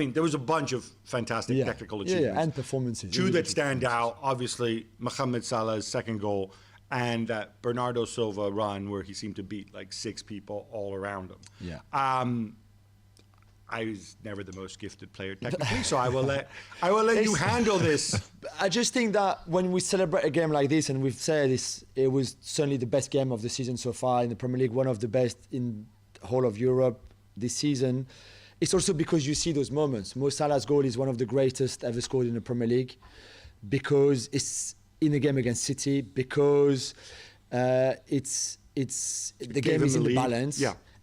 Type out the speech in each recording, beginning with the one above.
I mean, there was a bunch of fantastic technical achievements. And performances. Two that stand out, obviously, Mohamed Salah's second goal and that Bernardo Silva run where he seemed to beat like 6 people all around him. Yeah. I was never the most gifted player technically, so I will let you handle this. I just think that when we celebrate a game like this, and we've said this, it was certainly the best game of the season so far in the Premier League, one of the best in the whole of Europe this season. It's also because you see those moments. Mo Salah's goal is one of the greatest ever scored in the Premier League because it's in a game against City, because the game is in the balance,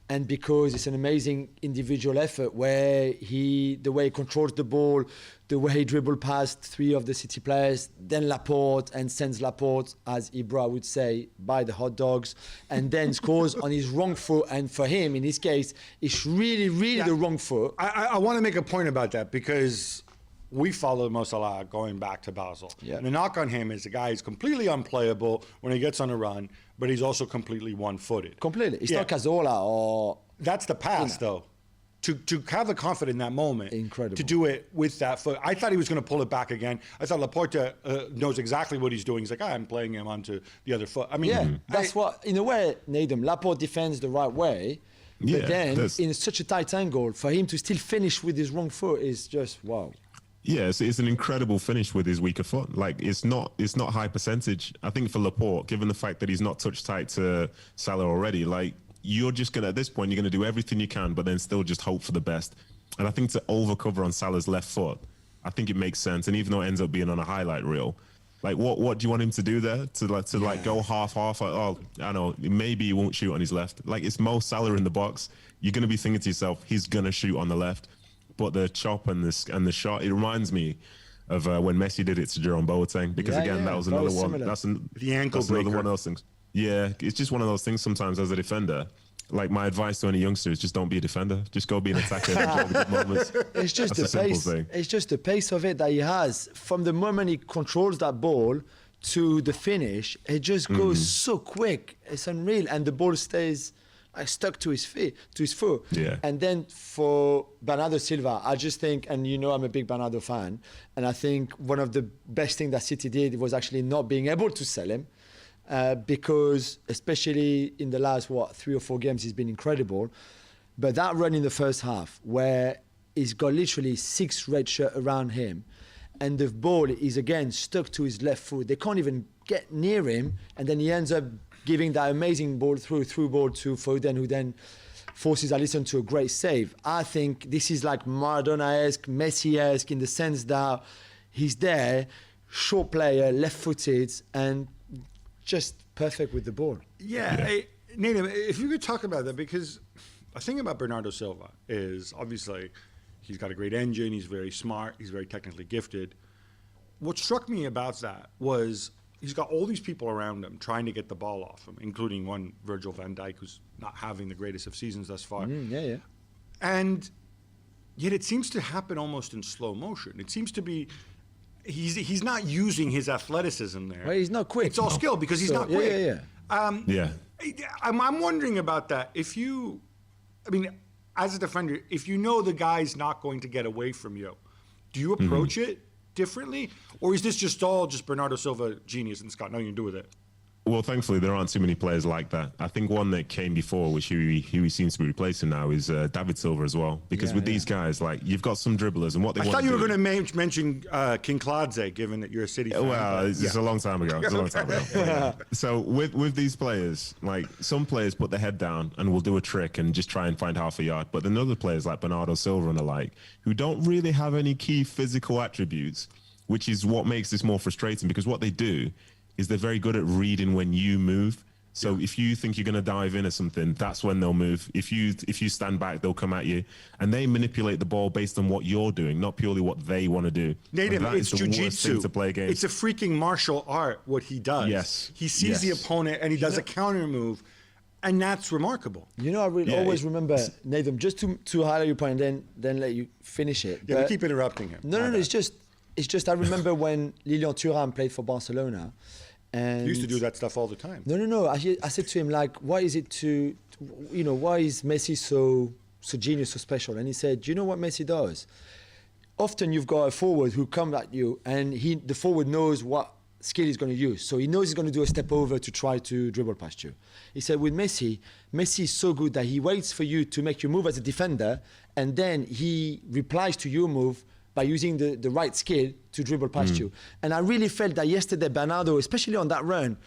and because it's an amazing individual effort where the way he controls the ball, the way he dribbled past 3 of the City players, then Laporte, and sends Laporte, as Ibra would say, by the hot dogs, and then scores on his wrong foot. And for him, in this case, it's really, really the wrong foot. I want to make a point about that because we followed Mo Salah going back to Basel. Yeah. And the knock on him is the guy is completely unplayable when he gets on a run, but he's also completely one-footed. Completely. It's not Cazorla or... That's the pass, though. To have the confidence in that moment, incredible, to do it with that foot. I thought he was going to pull it back again. I thought Laporte knows exactly what he's doing. He's like, I'm playing him onto the other foot. I mean, that's what, in a way, Nedum, Laporte defends the right way, but then in such a tight angle, for him to still finish with his wrong foot is just wow. Yeah, it's an incredible finish with his weaker foot. Like, it's not high percentage. I think for Laporte, given the fact that he's not touch tight to Salah already, like, you're just going to, at this point, you're going to do everything you can, but then still just hope for the best. And I think to overcover on Salah's left foot, I think it makes sense. And even though it ends up being on a highlight reel, like, what do you want him to do there? To go half-half? Oh, I know, maybe he won't shoot on his left. Like, it's Mo Salah in the box. You're going to be thinking to yourself, he's going to shoot on the left. But the chop and the shot, it reminds me of when Messi did it to Jerome Boateng, because again, that was another one. The ankle breaker. Another one of those things. Yeah, it's just one of those things sometimes as a defender. Like, my advice to any youngster is just don't be a defender. Just go be an attacker. It's just the pace. It's just the pace of it that he has. From the moment he controls that ball to the finish, it just goes so quick. It's unreal. And the ball stays stuck to his foot. Yeah. And then for Bernardo Silva, I just think, and you know I'm a big Bernardo fan, and I think one of the best things that City did was actually not being able to sell him. Because especially in the last 3 or 4 games he's been incredible, but that run in the first half where he's got literally 6 red shirts around him and the ball is again stuck to his left foot, they can't even get near him, and then he ends up giving that amazing ball through ball to Foden, who then forces Alisson to a great save. I think this is like Maradona-esque, Messi-esque, in the sense that he's there, short player, left-footed, and just perfect with the ball. Hey, Nedum, if you could talk about that, because the thing about Bernardo Silva is obviously he's got a great engine, he's very smart, he's very technically gifted. What struck me about that was he's got all these people around him trying to get the ball off him, including one Virgil van Dijk, who's not having the greatest of seasons thus far. And yet it seems to happen almost in slow motion. It seems to be he's not using his athleticism there. Well, he's not quick. It's all skill because he's not quick. I'm wondering about that. As a defender, if you know the guy's not going to get away from you, do you approach it differently? Or is this just Bernardo Silva genius and it's got nothing to do with it? Well, thankfully, there aren't too many players like that. I think one that came before, which he seems to be replacing now, is David Silva as well. Because with these guys, like, you've got some dribblers, and what they want to do... I thought you were going to mention Kinkladze, given that you're a City fan. Well, it's a long time ago. So with these players, like, some players put their head down and will do a trick and just try and find half a yard. But then other players, like Bernardo Silva and the like, who don't really have any key physical attributes, which is what makes this more frustrating, because what they do is they're very good at reading when you move. So if you think you're going to dive in or something, that's when they'll move. If you stand back, they'll come at you. And they manipulate the ball based on what you're doing, not purely what they want to do. Nedum, it's jiu-jitsu. To play against. It's a freaking martial art, what he does. Yes. He sees the opponent and he does a counter move. And that's remarkable. You know, I always remember, Nedum, just to highlight your point and then let you finish it. Yeah, we keep interrupting him. No, it's just I remember when Lilian Thuram played for Barcelona. And he used to do that stuff all the time. No. I said to him, like, why is Messi so genius, so special? And he said, do you know what Messi does? often you've got a forward who comes at you, and the forward knows what skill he's going to use. So he knows he's going to do a step over to try to dribble past you. He said with Messi is so good that he waits for you to make your move as a defender, and then he replies to your move by using the right skill to dribble past you. And I really felt that yesterday, Bernardo, especially on that run,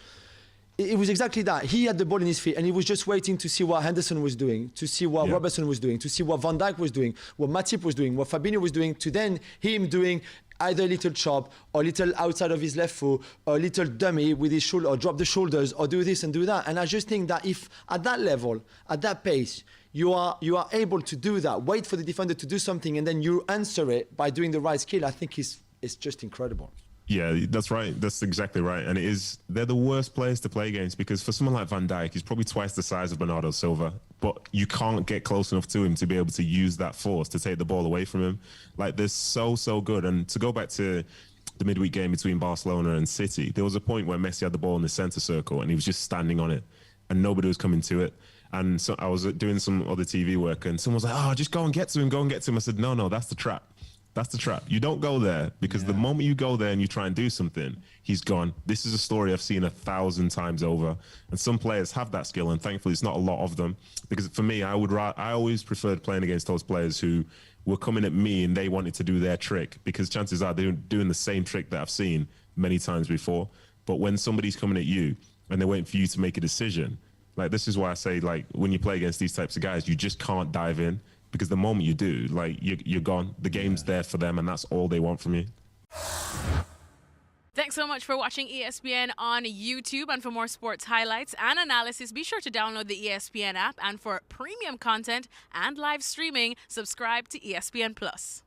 it was exactly that. He had the ball in his feet and he was just waiting to see what Henderson was doing, to see what Robertson was doing, to see what Van Dijk was doing, what Matip was doing, what Fabinho was doing, to then him doing either a little chop or a little outside of his left foot or a little dummy with his shoulder or drop the shoulders or do this and do that. And I just think that if at that level, at that pace, you are able to do that, wait for the defender to do something and then you answer it by doing the right skill, I think it's just incredible. Yeah, that's right. That's exactly right. And they're the worst players to play against because for someone like Van Dijk, he's probably twice the size of Bernardo Silva, but you can't get close enough to him to be able to use that force to take the ball away from him. Like, they're so good. And to go back to the midweek game between Barcelona and City, there was a point where Messi had the ball in the centre circle and he was just standing on it and nobody was coming to it. And so I was doing some other TV work and someone was like, oh, just go and get to him. I said, no, that's the trap. That's the trap. You don't go there because the moment you go there and you try and do something, he's gone. This is a story I've seen 1,000 times over. And some players have that skill, and thankfully it's not a lot of them. Because for me, I always preferred playing against those players who were coming at me and they wanted to do their trick, because chances are they're doing the same trick that I've seen many times before. But when somebody's coming at you and they're waiting for you to make a decision, like, this is why I say, like, when you play against these types of guys, you just can't dive in. Because the moment you do, like, you're gone. The game's there for them, and that's all they want from you. Thanks so much for watching ESPN on YouTube. And for more sports highlights and analysis, be sure to download the ESPN app. And for premium content and live streaming, subscribe to ESPN Plus.